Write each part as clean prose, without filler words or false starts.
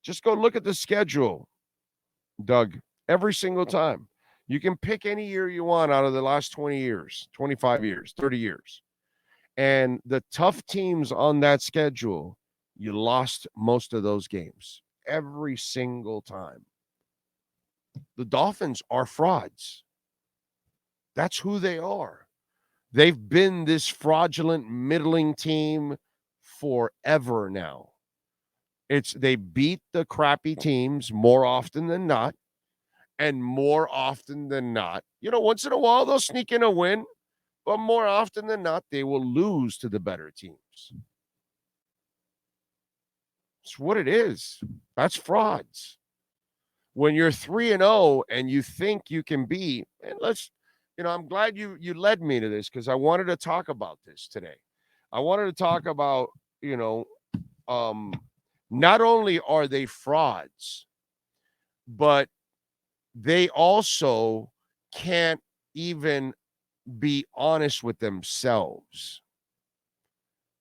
Just go look at the schedule, Doug, every single time. You can pick any year you want out of the last 20 years, 25 years, 30 years. And the tough teams on that schedule, you lost most of those games every single time. The Dolphins are frauds. That's who they are. They've been this fraudulent, middling team forever now. They beat the crappy teams more often than not, and more often than not, once in a while they'll sneak in a win, but more often than not, they will lose to the better teams. It's what it is. That's frauds. When you're 3-0 and you think you can be, and I'm glad you led me to this because I wanted to talk about this today. I wanted to talk about, not only are they frauds, but they also can't even be honest with themselves.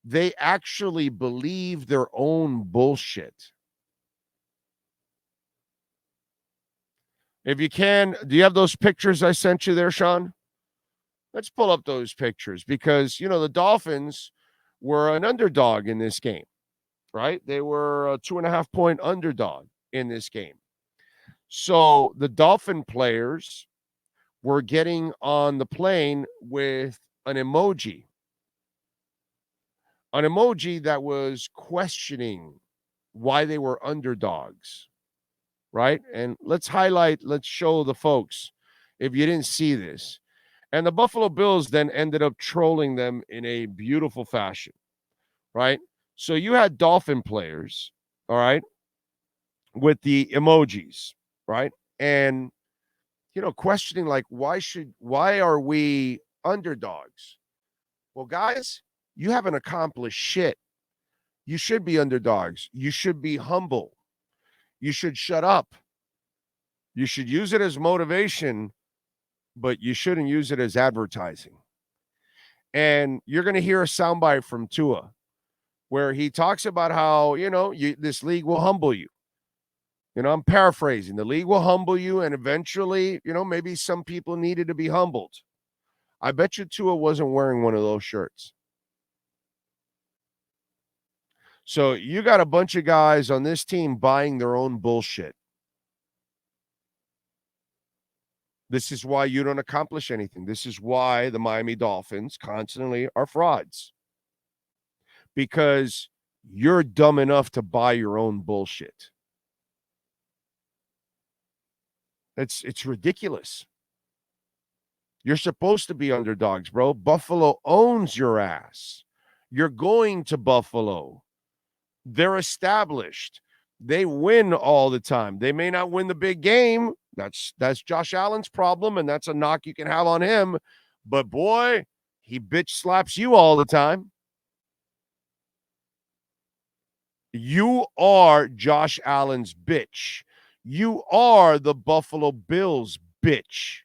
They actually believe their own bullshit. If you can, do you have those pictures I sent you there, Sean? Let's pull up those pictures because, the Dolphins were an underdog in this game, right? They were a 2.5-point underdog in this game. So the Dolphin players were getting on the plane with an emoji that was questioning why they were underdogs, right? And let's show the folks if you didn't see this. And the Buffalo Bills then ended up trolling them in a beautiful fashion, right? So you had Dolphin players, all right, with the emojis, right? And, questioning like, why are we underdogs? Well, guys, you haven't accomplished shit. You should be underdogs. You should be humble. You should shut up. You should use it as motivation, but you shouldn't use it as advertising. And you're going to hear a soundbite from Tua where he talks about how, this league will humble you. I'm paraphrasing. The league will humble you, and eventually, maybe some people needed to be humbled. I bet you Tua wasn't wearing one of those shirts. So you got a bunch of guys on this team buying their own bullshit. This is why you don't accomplish anything. This is why the Miami Dolphins constantly are frauds. Because you're dumb enough to buy your own bullshit. It's ridiculous. You're supposed to be underdogs, bro. Buffalo owns your ass. You're going to Buffalo. They're established. They win all the time. They may not win the big game. That's Josh Allen's problem, and that's a knock you can have on him. But boy, he bitch slaps you all the time. You are Josh Allen's bitch. You are the Buffalo Bills bitch.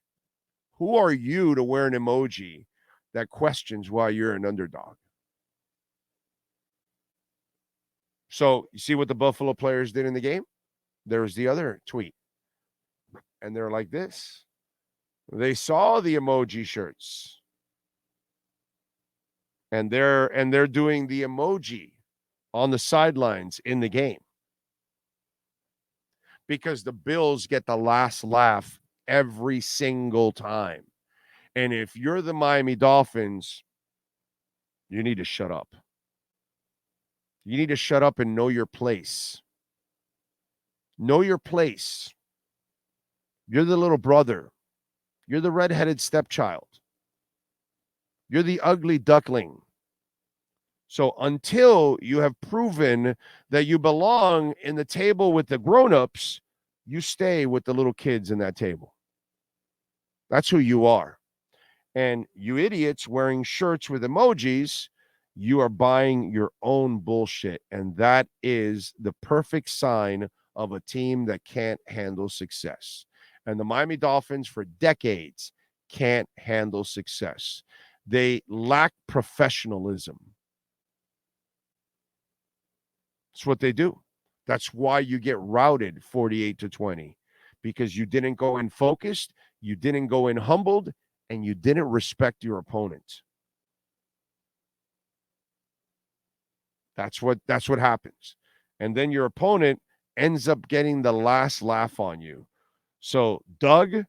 Who are you to wear an emoji that questions why you're an underdog? So you see what the Buffalo players did in the game? There's the other tweet. And they're like this. They saw the emoji shirts. And they're doing the emoji on the sidelines in the game. Because the Bills get the last laugh every single time. And if you're the Miami Dolphins, you need to shut up. You need to shut up and know your place. Know your place. You're the little brother. You're the redheaded stepchild. You're the ugly duckling. So until you have proven that you belong in the table with the grown-ups, you stay with the little kids in that table. That's who you are. And you idiots wearing shirts with emojis, you are buying your own bullshit. And that is the perfect sign of a team that can't handle success. And the Miami Dolphins for decades can't handle success. They lack professionalism. It's what they do. That's why you get routed 48-20, because you didn't go in focused, you didn't go in humbled, and you didn't respect your opponent. That's what happens. And then your opponent ends up getting the last laugh on you. So, Doug,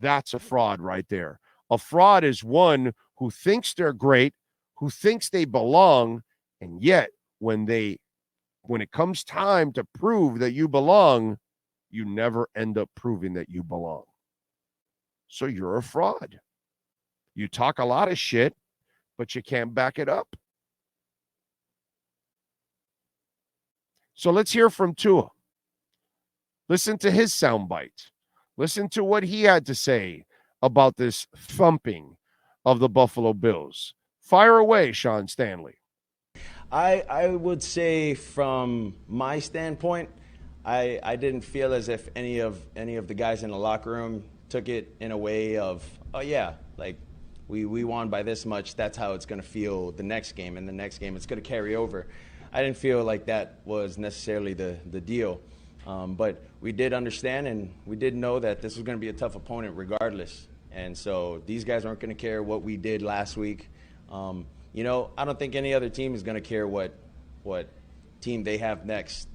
that's a fraud right there. A fraud is one who thinks they're great, who thinks they belong, and yet when it comes time to prove that you belong, you never end up proving that you belong. So you're a fraud. You talk a lot of shit, but you can't back it up. So let's hear from Tua. Listen to his soundbite. Listen to what he had to say about this thumping of the Buffalo Bills. Fire away, Sean Stanley. I would say from my standpoint, I didn't feel as if any of the guys in the locker room took it in a way of, oh yeah, like we won by this much, that's how it's going to feel the next game, and the next game it's going to carry over. I didn't feel like that was necessarily the deal. But we did understand, and we did know that this was going to be a tough opponent regardless. And so these guys aren't going to care what we did last week. You know, I don't think any other team is going to care what team they have next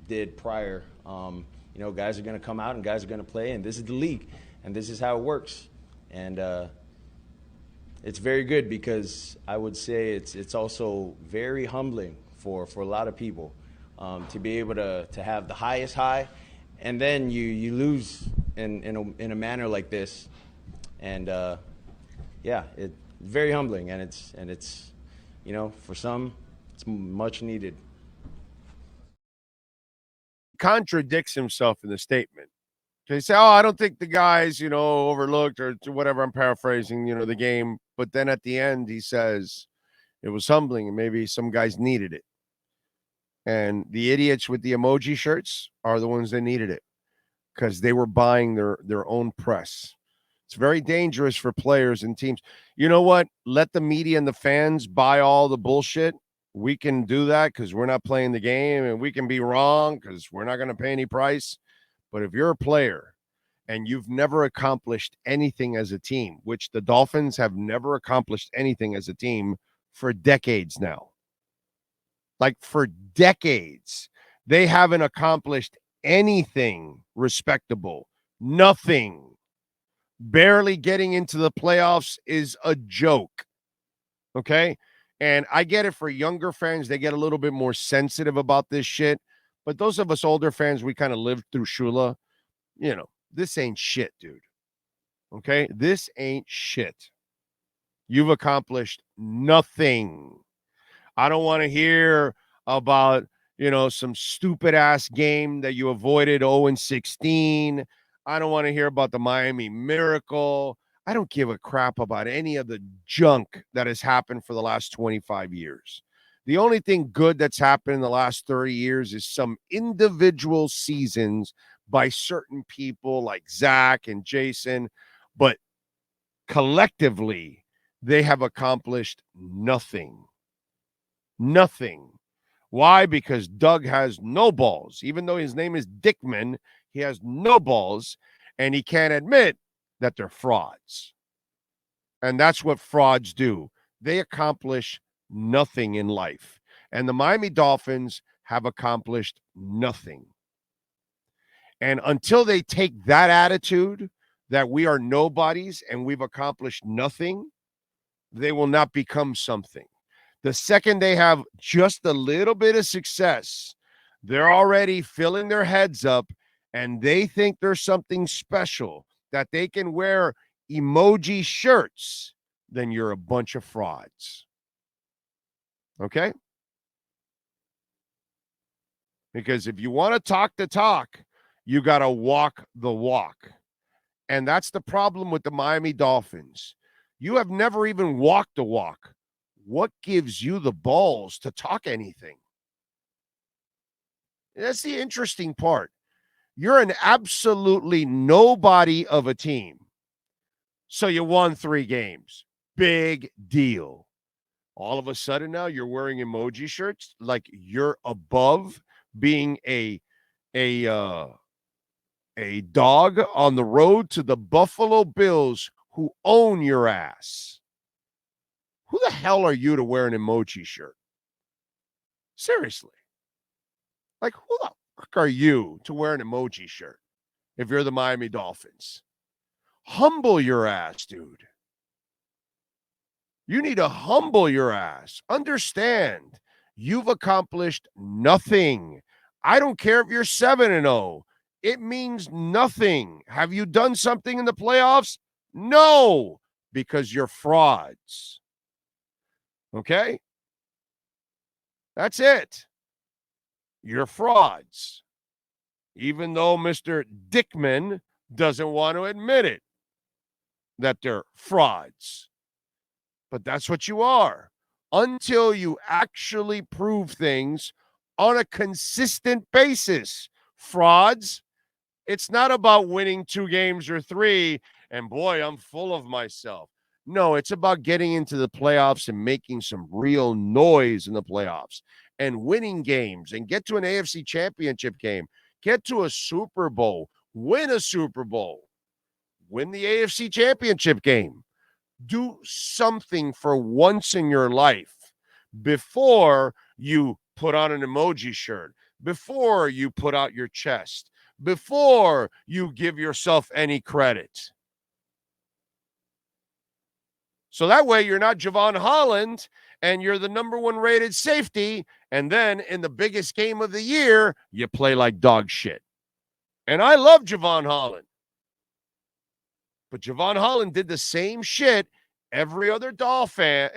did prior. You know, guys are going to come out and guys are going to play, and this is the league, and this is how it works. And it's very good because I would say it's also very humbling for a lot of people to be able to have the highest high, and then you lose in a manner like this. And yeah, it's very humbling, and it's you know, for some, it's much needed. Contradicts himself in the statement. They say, oh, I don't think the guys, you know, overlooked or whatever. I'm paraphrasing, you know, the game. But then at the end, he says it was humbling and maybe some guys needed it. And the idiots with the emoji shirts are the ones that needed it because they were buying their own press. It's very dangerous for players and teams. You know what? Let the media and the fans buy all the bullshit. We can do that because we're not playing the game, and we can be wrong because we're not going to pay any price. But if you're a player and you've never accomplished anything as a team, which the Dolphins have never accomplished anything as a team for decades now, like for decades, they haven't accomplished anything respectable. Nothing. Barely getting into the playoffs is a joke. Okay. And I get it for younger fans, they get a little bit more sensitive about this shit. But those of us older fans, we kind of lived through Shula. You know, this ain't shit, dude. Okay. This ain't shit. You've accomplished nothing. I don't want to hear about, you know, some stupid ass game that you avoided 0-16. I don't want to hear about the Miami Miracle. I don't give a crap about any of the junk that has happened for the last 25 years. The only thing good that's happened in the last 30 years is some individual seasons by certain people like Zach and Jason, but collectively, they have accomplished nothing. Nothing. Why? Because Doug has no balls. Even though his name is Dickman, he has no balls, and he can't admit that they're frauds. And that's what frauds do. They accomplish nothing in life. And the Miami Dolphins have accomplished nothing. And until they take that attitude that we are nobodies and we've accomplished nothing, they will not become something. The second they have just a little bit of success, they're already filling their heads up and they think there's something special that they can wear emoji shirts. Then you're a bunch of frauds. Okay? Because if you want to talk the talk, you got to walk the walk. And that's the problem with the Miami Dolphins. You have never even walked the walk. What gives you the balls to talk anything? That's the interesting part. You're an absolutely nobody of a team. So you won 3 games. Big deal. All of a sudden now you're wearing emoji shirts like you're above being a dog on the road to the Buffalo Bills, who own your ass. Who the hell are you to wear an emoji shirt? Seriously. Like, who the fuck are you to wear an emoji shirt if you're the Miami Dolphins? Humble your ass, dude. You need to humble your ass. Understand, you've accomplished nothing. I don't care if you're 7-0. It means nothing. Have you done something in the playoffs? No, because you're frauds. Okay? That's it. You're frauds. Even though Mr. Dickman doesn't want to admit it, that they're frauds. But that's what you are until you actually prove things on a consistent basis. Frauds. It's not about winning 2 games or 3, and boy, I'm full of myself. No, it's about getting into the playoffs and making some real noise in the playoffs and winning games and get to an AFC championship game, get to a Super Bowl, win a Super Bowl, win the AFC championship game. Do something for once in your life before you put on an emoji shirt, before you put out your chest, before you give yourself any credit. So that way you're not Javon Holland and you're the number 1 rated safety. And then in the biggest game of the year, you play like dog shit. And I love Javon Holland. But Javon Holland did the same shit every other Dolphin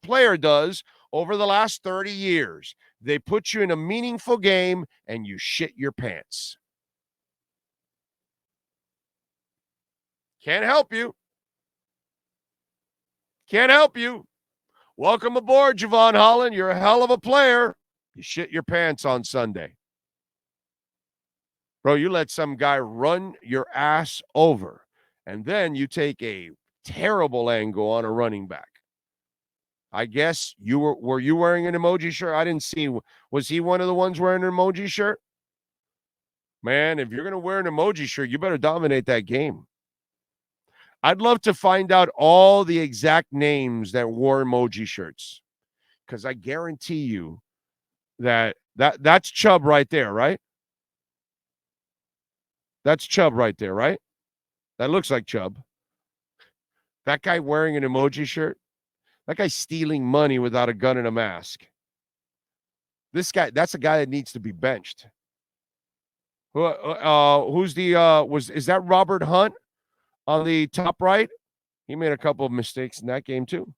player does over the last 30 years. They put you in a meaningful game and you shit your pants. Can't help you. Can't help you. Welcome aboard, Javon Holland. You're a hell of a player. You shit your pants on Sunday. Bro, you let some guy run your ass over, and then you take a terrible angle on a running back. I guess you were you wearing an emoji shirt? I didn't see. Was he one of the ones wearing an emoji shirt? Man, if you're going to wear an emoji shirt, you better dominate that game. I'd love to find out all the exact names that wore emoji shirts, because I guarantee you that's Chubb right there, right? That's Chubb right there, right? That looks like Chubb. That guy wearing an emoji shirt, that guy's stealing money without a gun and a mask. This guy, that's a guy that needs to be benched. Who's the is that Robert Hunt on the top right? He made a couple of mistakes in that game too.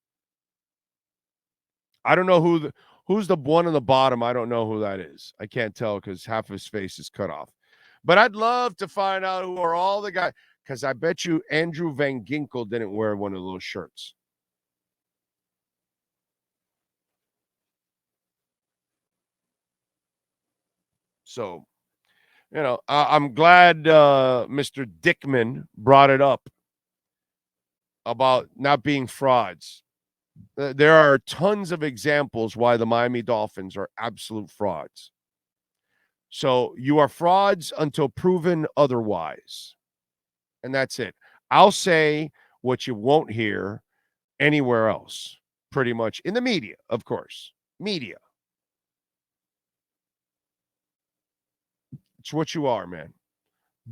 I don't know who's the one on the bottom. I don't know who that is. I can't tell because half his face is cut off. But I'd love to find out who are all the guys, because I bet you Andrew Van Ginkel didn't wear one of those shirts. So, I'm glad Mr. Dickman brought it up about not being frauds. There are tons of examples why the Miami Dolphins are absolute frauds. So you are frauds until proven otherwise. And that's it. I'll say what you won't hear anywhere else, pretty much in the media, of course. Media. It's what you are, man.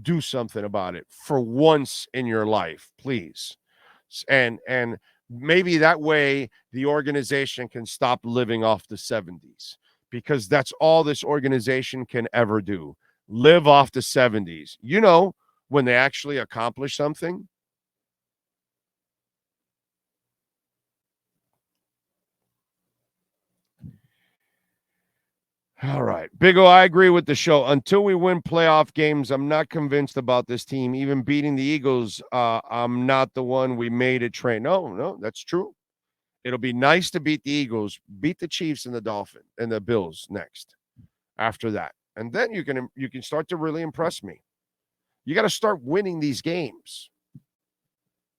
Do something about it for once in your life, please. And maybe that way the organization can stop living off the 70s, because that's all this organization can ever do. Live off the 70s. When they actually accomplish something. All right. Big O, I agree with the show. Until we win playoff games, I'm not convinced about this team. Even beating the Eagles, I'm not the one we made it train. No, that's true. It'll be nice to beat the Eagles, beat the Chiefs and the Dolphins and the Bills next after that. And then you can start to really impress me. You got to start winning these games.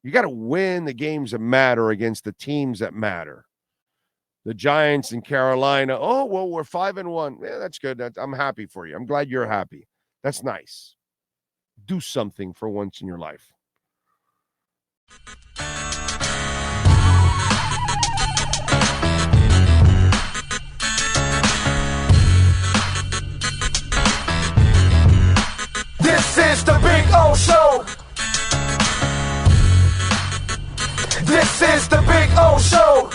You got to win the games that matter against the teams that matter. The Giants in Carolina. Oh, well, we're 5-1. Yeah, that's good. I'm happy for you. I'm glad you're happy. That's nice. Do something for once in your life. This is the Big O Show. This is the Big O Show.